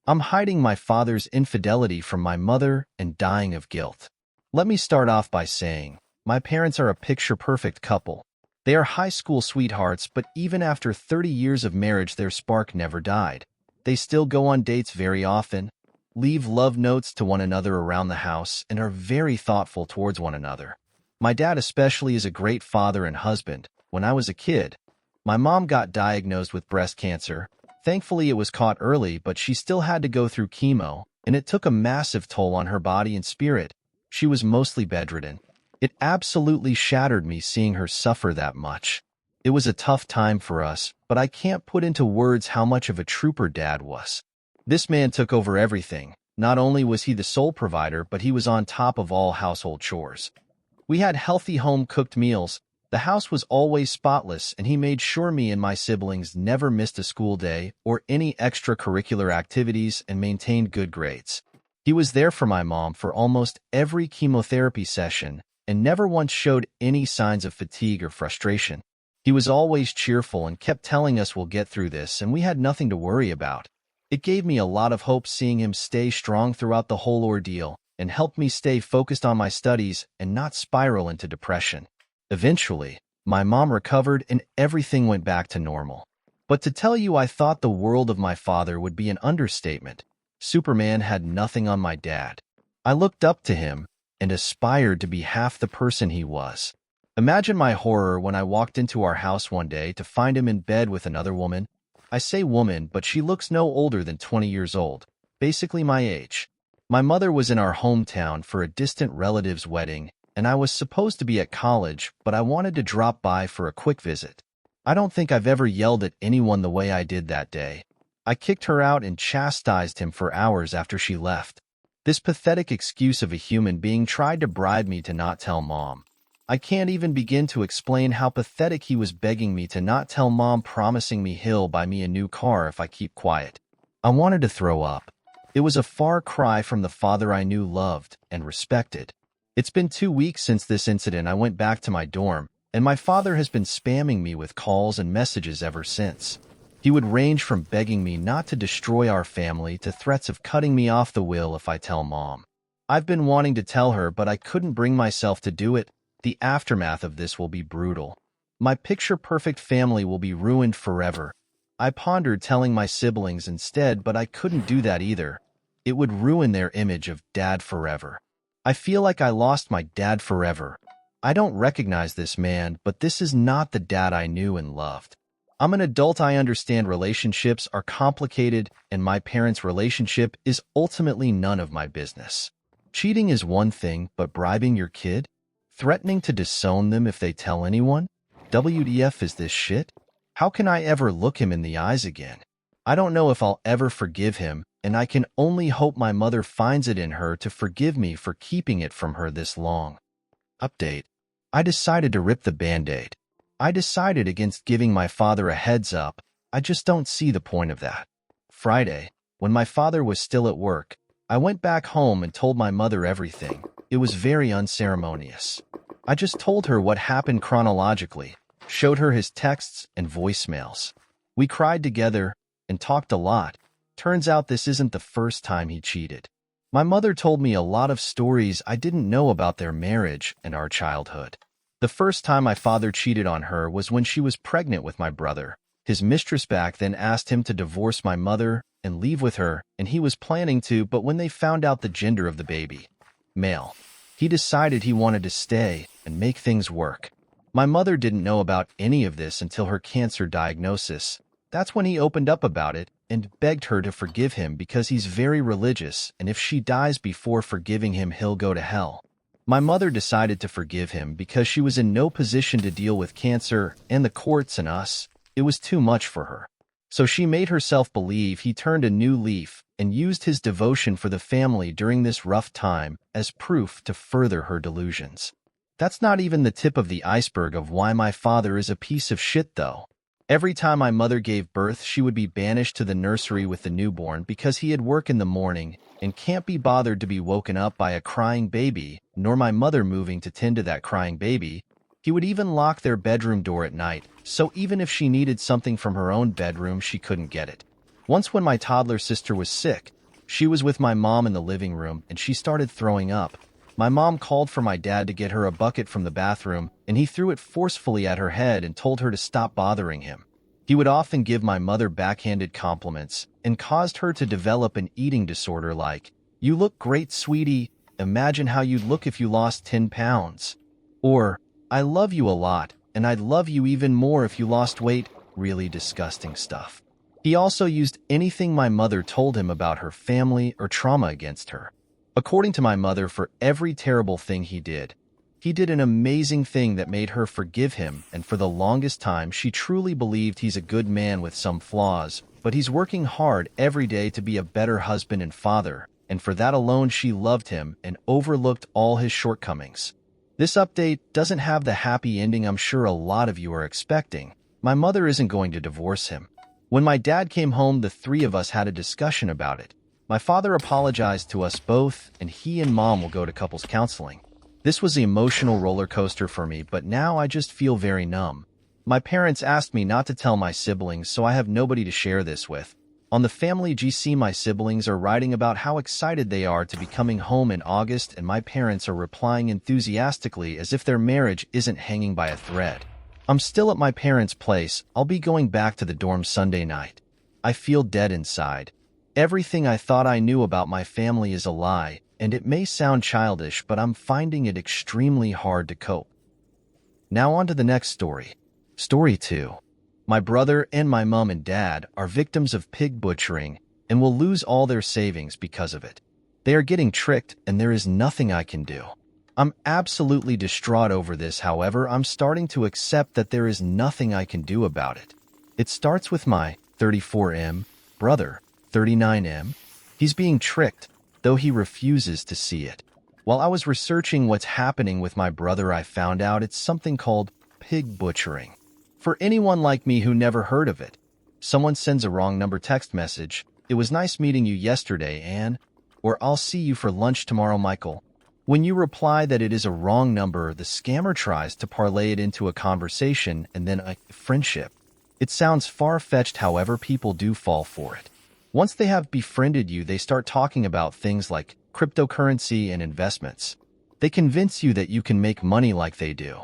I'm hiding my father's infidelity from my mother and dying of guilt. Let me start off by saying, my parents are a picture-perfect couple. They are high school sweethearts, but even after 30 years of marriage, their spark never died. They still go on dates very often, leave love notes to one another around the house, and are very thoughtful towards one another. My dad especially is a great father and husband. When I was a kid, my mom got diagnosed with breast cancer. Thankfully, it was caught early, but she still had to go through chemo, and it took a massive toll on her body and spirit. She was mostly bedridden. It absolutely shattered me seeing her suffer that much. It was a tough time for us, but I can't put into words how much of a trooper Dad was. This man took over everything. Not only was he the sole provider, but he was on top of all household chores. We had healthy home-cooked meals. The house was always spotless, and he made sure me and my siblings never missed a school day or any extracurricular activities and maintained good grades. He was there for my mom for almost every chemotherapy session and never once showed any signs of fatigue or frustration. He was always cheerful and kept telling us we'll get through this and we had nothing to worry about. It gave me a lot of hope seeing him stay strong throughout the whole ordeal and helped me stay focused on my studies and not spiral into depression. Eventually, my mom recovered and everything went back to normal. But to tell you I thought the world of my father would be an understatement. Superman had nothing on my dad. I looked up to him and aspired to be half the person he was. Imagine my horror when I walked into our house one day to find him in bed with another woman. I say woman, but she looks no older than 20 years old, basically my age. My mother was in our hometown for a distant relative's wedding, and I was supposed to be at college, but I wanted to drop by for a quick visit. I don't think I've ever yelled at anyone the way I did that day. I kicked her out and chastised him for hours after she left. This pathetic excuse of a human being tried to bribe me to not tell Mom. I can't even begin to explain how pathetic he was begging me to not tell Mom, promising me he'll buy me a new car if I keep quiet. I wanted to throw up. It was a far cry from the father I knew, loved, and respected. It's been 2 weeks since this incident. I went back to my dorm, and my father has been spamming me with calls and messages ever since. He would range from begging me not to destroy our family to threats of cutting me off the will if I tell Mom. I've been wanting to tell her, but I couldn't bring myself to do it. The aftermath of this will be brutal. My picture-perfect family will be ruined forever. I pondered telling my siblings instead, but I couldn't do that either. It would ruin their image of Dad forever. I feel like I lost my dad forever. I don't recognize this man, but this is not the dad I knew and loved. I'm an adult. I understand relationships are complicated, and my parents' relationship is ultimately none of my business. Cheating is one thing, but bribing your kid? Threatening to disown them if they tell anyone? WTF is this shit? How can I ever look him in the eyes again? I don't know if I'll ever forgive him, and I can only hope my mother finds it in her to forgive me for keeping it from her this long. Update. I decided to rip the Band-Aid. I decided against giving my father a heads up. I just don't see the point of that. Friday, when my father was still at work, I went back home and told my mother everything. It was very unceremonious. I just told her what happened chronologically, showed her his texts and voicemails. We cried together and talked a lot. Turns out this isn't the first time he cheated. My mother told me a lot of stories I didn't know about their marriage and our childhood. The first time my father cheated on her was when she was pregnant with my brother. His mistress back then asked him to divorce my mother and leave with her, and he was planning to, but when they found out the gender of the baby, male, he decided he wanted to stay and make things work. My mother didn't know about any of this until her cancer diagnosis. That's when he opened up about it and begged her to forgive him because he's very religious, and if she dies before forgiving him, he'll go to hell. My mother decided to forgive him because she was in no position to deal with cancer and the courts and us. It was too much for her. So she made herself believe he turned a new leaf and used his devotion for the family during this rough time as proof to further her delusions. That's not even the tip of the iceberg of why my father is a piece of shit, though. Every time my mother gave birth, she would be banished to the nursery with the newborn because he had work in the morning and can't be bothered to be woken up by a crying baby, nor my mother moving to tend to that crying baby. He would even lock their bedroom door at night, so even if she needed something from her own bedroom, she couldn't get it. Once when my toddler sister was sick, She was with my mom in the living room, and she started throwing up. My mom called for my dad to get her a bucket from the bathroom, and he threw it forcefully at her head and told her to stop bothering him. He would often give my mother backhanded compliments and caused her to develop an eating disorder like, "You look great, sweetie. Imagine how you'd look if you lost 10 pounds." Or, "I love you a lot, and I'd love you even more if you lost weight." Really disgusting stuff. He also used anything my mother told him about her family or trauma against her. According to my mother, for every terrible thing he did an amazing thing that made her forgive him, and for the longest time she truly believed he's a good man with some flaws, but he's working hard every day to be a better husband and father, and for that alone she loved him and overlooked all his shortcomings. This update doesn't have the happy ending I'm sure a lot of you are expecting. My mother isn't going to divorce him. When my dad came home, the three of us had a discussion about it. My father apologized to us both, and he and mom will go to couples counseling. This was an emotional roller coaster for me, but now I just feel very numb. My parents asked me not to tell my siblings, so I have nobody to share this with. On the family GC, my siblings are writing about how excited they are to be coming home in August, and my parents are replying enthusiastically as if their marriage isn't hanging by a thread. I'm still at my parents' place. I'll be going back to the dorm Sunday night. I feel dead inside. Everything I thought I knew about my family is a lie, and it may sound childish, but I'm finding it extremely hard to cope. Now on to the next story. Story 2. My brother and my mom and dad are victims of pig butchering and will lose all their savings because of it. They are getting tricked, and there is nothing I can do. I'm absolutely distraught over this. However, I'm starting to accept that there is nothing I can do about it. It starts with my 34M brother, 39M. He's being tricked, though he refuses to see it. While I was researching what's happening with my brother, I found out it's something called pig butchering. For anyone like me who never heard of it, someone sends a wrong number text message. "It was nice meeting you yesterday, Anne," or "I'll see you for lunch tomorrow, Michael." When you reply that it is a wrong number, the scammer tries to parlay it into a conversation and then a friendship. It sounds far-fetched, however, people do fall for it. Once they have befriended you, they start talking about things like cryptocurrency and investments. They convince you that you can make money like they do.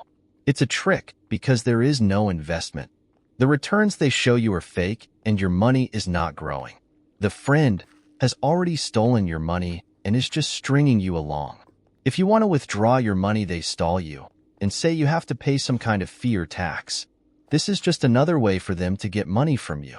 It's a trick because there is no investment. The returns they show you are fake, and your money is not growing. The friend has already stolen your money and is just stringing you along. If you want to withdraw your money, they stall you and say you have to pay some kind of fee or tax. This is just another way for them to get money from you.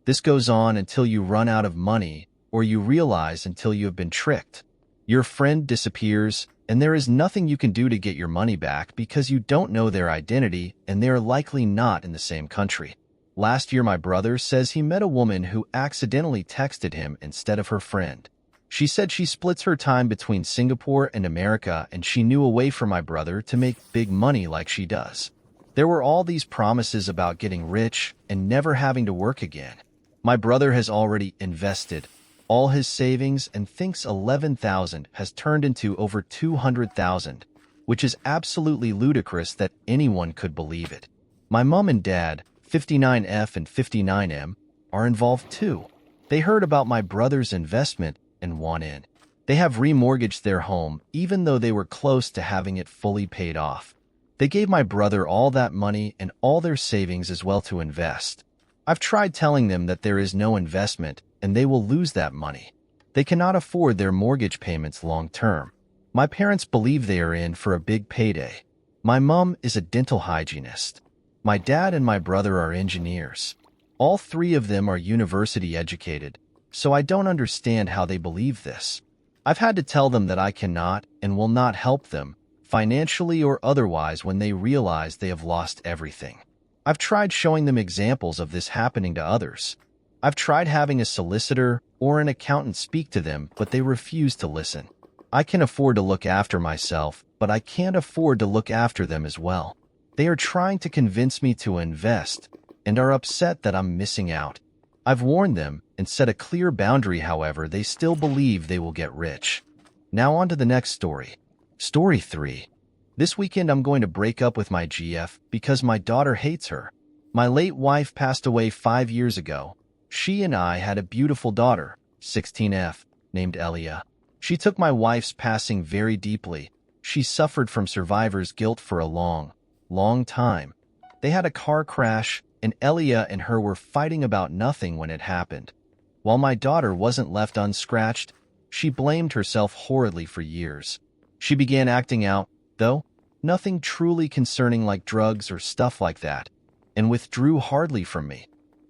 This goes on until you run out of money, or you realize until you have been tricked. Your friend disappears, and there is nothing you can do to get your money back because you don't know their identity, and they are likely not in the same country. Last year, my brother says he met a woman who accidentally texted him instead of her friend. She said she splits her time between Singapore and America, and she knew a way for my brother to make big money like she does. There were all these promises about getting rich and never having to work again. My brother has already invested all his savings and thinks 11,000 has turned into over 200,000, which is absolutely ludicrous that anyone could believe it. My mom and dad, 59F and 59M, are involved too. They heard about my brother's investment and want in. They have remortgaged their home even though they were close to having it fully paid off. They gave my brother all that money and all their savings as well to invest. I've tried telling them that there is no investment and they will lose that money. They cannot afford their mortgage payments long term. My parents believe they are in for a big payday. My mom is a dental hygienist. My dad and my brother are engineers. All three of them are university educated, so I don't understand how they believe this. I've had to tell them that I cannot and will not help them, financially or otherwise, when they realize they have lost everything. I've tried showing them examples of this happening to others. I've tried having a solicitor or an accountant speak to them, but they refuse to listen. I can afford to look after myself, but I can't afford to look after them as well. They are trying to convince me to invest and are upset that I'm missing out. I've warned them and set a clear boundary, however, they still believe they will get rich. Now on to the next story. Story 3. This weekend I'm going to break up with my GF because my daughter hates her. My late wife passed away 5 years ago. She and I had a beautiful daughter, 16F. named Elia. She took my wife's passing very deeply. She suffered from survivor's guilt for a long, long time. They had a car crash, and Elia and her were fighting about nothing when it happened. While my daughter wasn't left unscratched, she blamed herself horridly for years. She began acting out, though, nothing truly concerning like drugs or stuff like that, and withdrew hardly from me.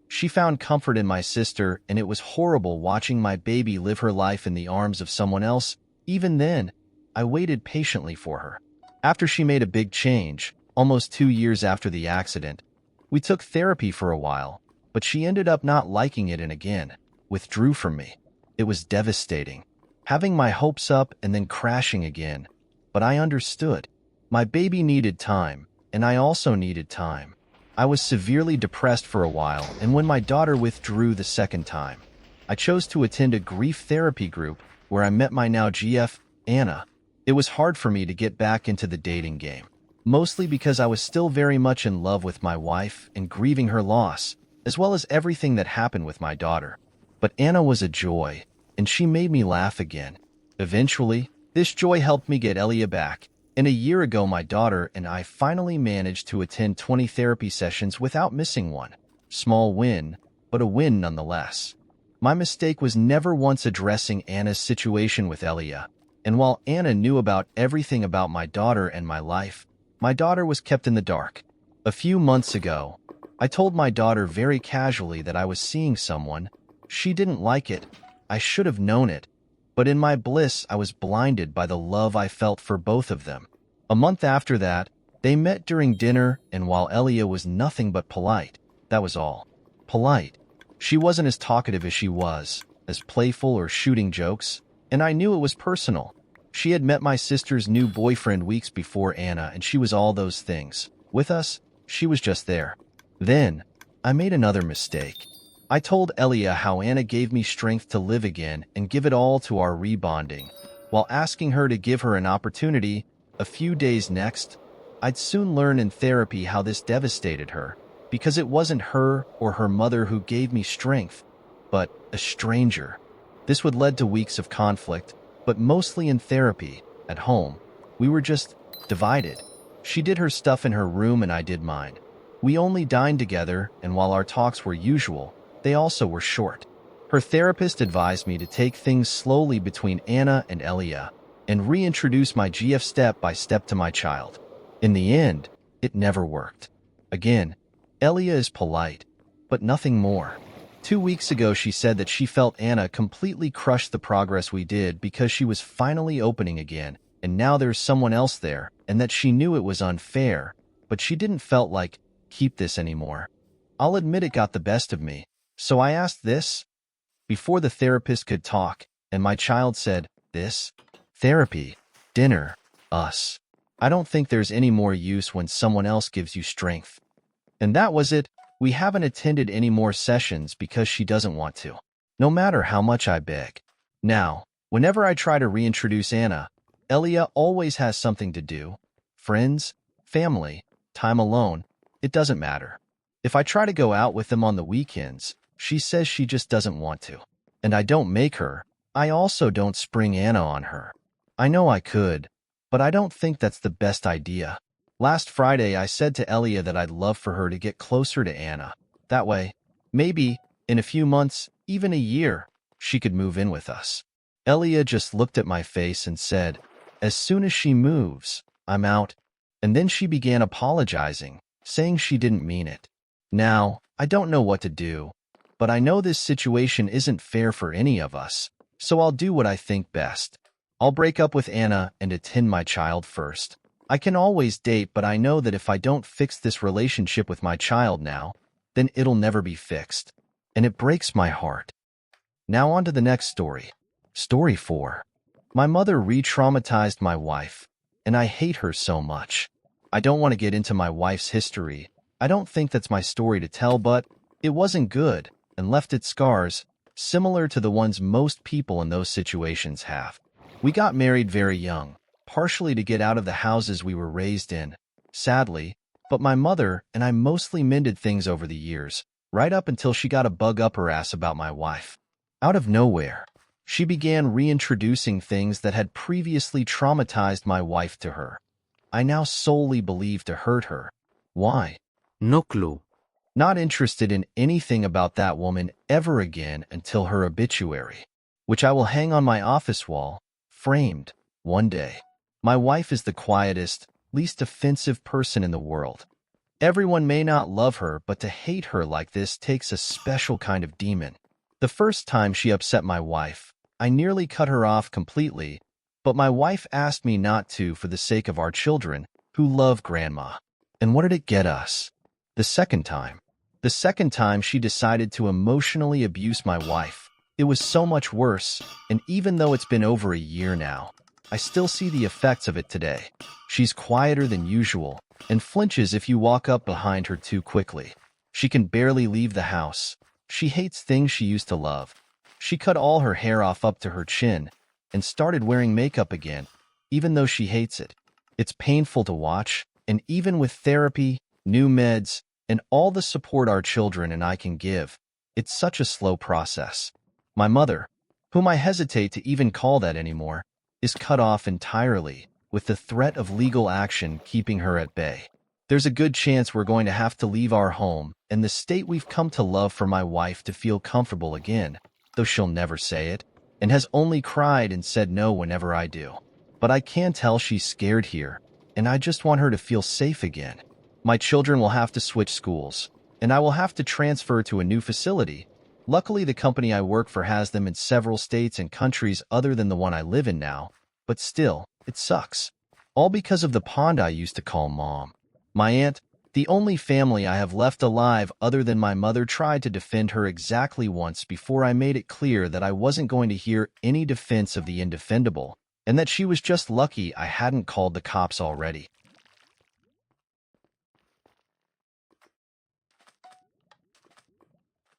She found comfort in my sister, and it was horrible watching my baby live her life in the arms of someone else. Even then, I waited patiently for her. After she made a big change, almost 2 years after the accident, we took therapy for a while, but she ended up not liking it and again withdrew from me. It was devastating, having my hopes up and then crashing again. But I understood. My baby needed time, and I also needed time. I was severely depressed for a while, and when my daughter withdrew the second time, I chose to attend a grief therapy group where I met my now GF, Anna. It was hard for me to get back into the dating game, mostly because I was still very much in love with my wife and grieving her loss, as well as everything that happened with my daughter. But Anna was a joy, and she made me laugh again. Eventually, this joy helped me get Elia back, and a year ago my daughter and I finally managed to attend 20 therapy sessions without missing one. Small win, but a win nonetheless. My mistake was never once addressing Anna's situation with Elia, and while Anna knew about everything about my daughter and my life, my daughter was kept in the dark. A few months ago, I told my daughter very casually that I was seeing someone. She didn't like it. I should have known it. But in my bliss, I was blinded by the love I felt for both of them. A month after that, they met during dinner, and while Elia was nothing but polite, that was all. Polite. She wasn't as talkative as she was, as playful or shooting jokes, and I knew it was personal. She had met my sister's new boyfriend weeks before Anna, and she was all those things. With us, she was just there. Then, I made another mistake. I told Elia how Anna gave me strength to live again and give it all to our rebonding, while asking her to give her an opportunity. A few days next, I'd soon learn in therapy how this devastated her, because it wasn't her or her mother who gave me strength, but a stranger. This would lead to weeks of conflict, but mostly in therapy. At home, we were just divided. She did her stuff in her room and I did mine. We only dined together, and while our talks were usual, they also were short. Her therapist advised me to take things slowly between Anna and Elia and reintroduce my GF step by step to my child. In the end, it never worked. Again, Elia is polite, but nothing more. 2 weeks ago, she said that she felt Anna completely crushed the progress we did because she was finally opening again, and now there's someone else there, and that she knew it was unfair, but she didn't felt like keep this anymore. I'll admit it got the best of me. So I asked this before the therapist could talk, and my child said, "This? Therapy, dinner, us. I don't think there's any more use when someone else gives you strength." And that was it. We haven't attended any more sessions because she doesn't want to, no matter how much I beg. Now, whenever I try to reintroduce Anna, Elia always has something to do. Friends, family, time alone, it doesn't matter. If I try to go out with them on the weekends, she says she just doesn't want to. And I don't make her. I also don't spring Anna on her. I know I could, but I don't think that's the best idea. Last Friday, I said to Elia that I'd love for her to get closer to Anna. That way, maybe, in a few months, even a year, she could move in with us. Elia just looked at my face and said, "As soon as she moves, I'm out." And then she began apologizing, saying she didn't mean it. Now, I don't know what to do, but I know this situation isn't fair for any of us, so I'll do what I think best. I'll break up with Anna and attend my child first. I can always date, but I know that if I don't fix this relationship with my child now, then it'll never be fixed. And it breaks my heart. Now on to the next story. Story 4. My mother re-traumatized my wife, and I hate her so much. I don't want to get into my wife's history. I don't think that's my story to tell, but it wasn't good and left its scars, similar to the ones most people in those situations have. We got married very young, partially to get out of the houses we were raised in, sadly, but my mother and I mostly mended things over the years, right up until she got a bug up her ass about my wife. Out of nowhere, She began reintroducing things that had previously traumatized my wife to her. I now solely believe to hurt her. Why? No clue. Not interested in anything about that woman ever again until her obituary, which I will hang on my office wall, framed, one day. My wife is the quietest, least offensive person in the world. Everyone may not love her, but to hate her like this takes a special kind of demon. The first time she upset my wife, I nearly cut her off completely, but my wife asked me not to for the sake of our children, who love Grandma. And what did it get us? The second time. The second time she decided to emotionally abuse my wife. It was so much worse, and even though it's been over a year now, I still see the effects of it today. She's quieter than usual, and flinches if you walk up behind her too quickly. She can barely leave the house. She hates things she used to love. She cut all her hair off up to her chin and started wearing makeup again, even though she hates it. It's painful to watch, and even with therapy, new meds, and all the support our children and I can give, it's such a slow process. My mother, whom I hesitate to even call that anymore, is cut off entirely, with the threat of legal action keeping her at bay. There's a good chance we're going to have to leave our home and the state we've come to love for my wife to feel comfortable again, though she'll never say it, and has only cried and said no whenever I do. But I can tell she's scared here, and I just want her to feel safe again. My children will have to switch schools, and I will have to transfer to a new facility. Luckily, the company I work for has them in several states and countries other than the one I live in now, but still, it sucks. All because of the pond I used to call Mom. My aunt, the only family I have left alive other than my mother, tried to defend her exactly once before I made it clear that I wasn't going to hear any defense of the indefendable, and that she was just lucky I hadn't called the cops already.